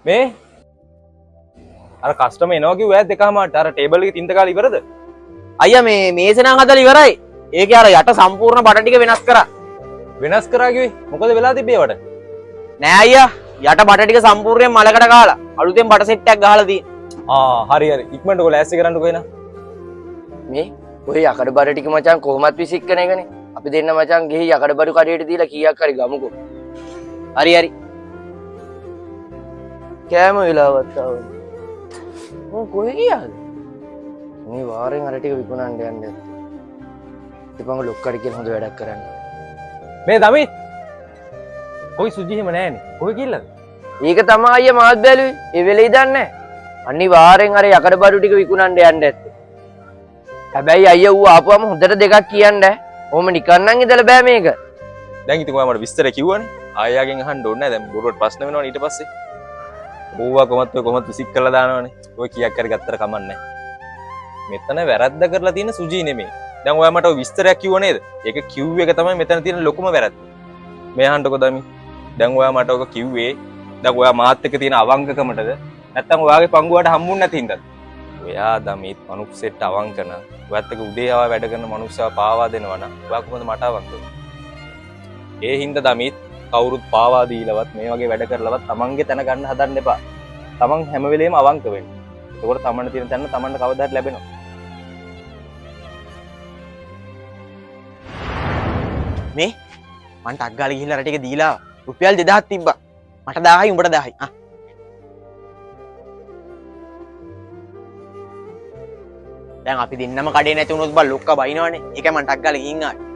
මේ අර කස්ටම එනවා කිව්වා ඈත් දෙකමාරට අර ටේබල් එකේ තින්ත කාලා ඉවරද? අයියා මේ මේසෙන් හදලා ඉවරයි. ඒකේ අර යට සම්පූර්ණ බඩ ටික වෙනස් කරා. වෙනස් කරා කිව්වේ මොකද වෙලා තිබ්බේ වට? නෑ අයියා යට බඩ ටික සම්පූර්ණයෙන් මලකට කාලා අලුතෙන් බඩ සෙට් එකක් ගහලා තියෙනවා. හරි ඉක්මනට ඔය ලෑස්ති කරන්නකෝ එන. මේ ඔය යකඩ බඩ ටික මචං කොහොමත් විසික්කන එකනේ. අපි දෙන්න මචං ගිහි යකඩ බඩු කඩේට දීලා කීයක් හරි ගමුකෝ. හරි. කෑම වෙලාවත් ආවනේ. මොන් කොහෙ ගියාද? මේ වාරෙන් අර ටික විකුණන්න යන්න ඇත්තේ. ඉතින් ලොක්කට කියලා හොඳ වැඩක් කරන්න. මේ දමිත් කොයි සුජි හිම නෑනේ. කොහෙ ගිල්ලද? ඒක තමයි අයියා මාත් බැලුවේ. ඒ වෙලේ දන්නේ. අනිවාර්යෙන් අර යකඩ බඩු ටික විකුණන්න යන්න ඇත්තේ. හැබැයි අයියා ඌ ආපුවම හොඳට දෙකක් කියන්න. ඔහොම නිකන් නම් ඉඳලා බෑ මේක. දැන් ඉතින් ඔයා මට විස්තර කිව්වනේ. ආයෙයාගෙන් අහන්න ඕනේ නෑ. දැන් බොරුවට ප්‍රශ්න වෙනවනේ ඊට පස්සේ. ඕවා කොහොමත් විසික් කරලා දානවනේ. ඔය කීයක් හරි ගත්තට කමන්නේ නෑ. මෙතන වැරද්ද කරලා තියෙන සුජි නෙමෙයි. දැන් ඔයා මට ඔය විස්තරයක් කිව්ව නේද? ඒක කිව්ව එක තමයි මෙතන තියෙන ලොකුම වැරද්ද. මේ අහන්නකෝ දමි. දැන් ඔයා මට ඔක කිව්වේ දැන් ඔයා මාත් එක්ක තියෙන අවංකකමටද? නැත්නම් ඔයාගේ පංගුවට හම්බුන්නේ නැති හින්දාද? ඔයා දමිත් මනුස්සෙට අවංක නම් ඔයත් එක්ක උදේ ආව වැඩ කරන මනුස්සයා පාවා දෙනවා නම් ඔයා කොහොමද මට අවංක වෙන්නේ? ඒ හින්දා දමිත් කවුරුත් පාවා දීලවත් මේ වගේ වැඩ කරලවත් තමන්ගේ තැන ගන්න හදන්න එපා. තමන් හැම වෙලේම අවංක වෙන්න. එතකොට තමන්ට තියෙන තැන තමන්ට කවදාවත් ලැබෙනවා. මේ මං ටක් ගාලා ගිහිල්ලා රට එක දීලා රුපියල් 2000ක් තිබ්බා. මට 1000යි උඹට 1000යි. දැන් අපි දෙන්නම කඩේ නැති වුණොත් බා ලොක්ක බයිනවනේ. ඒකයි මං ටක් ගාලා ගිහින් ආවේ.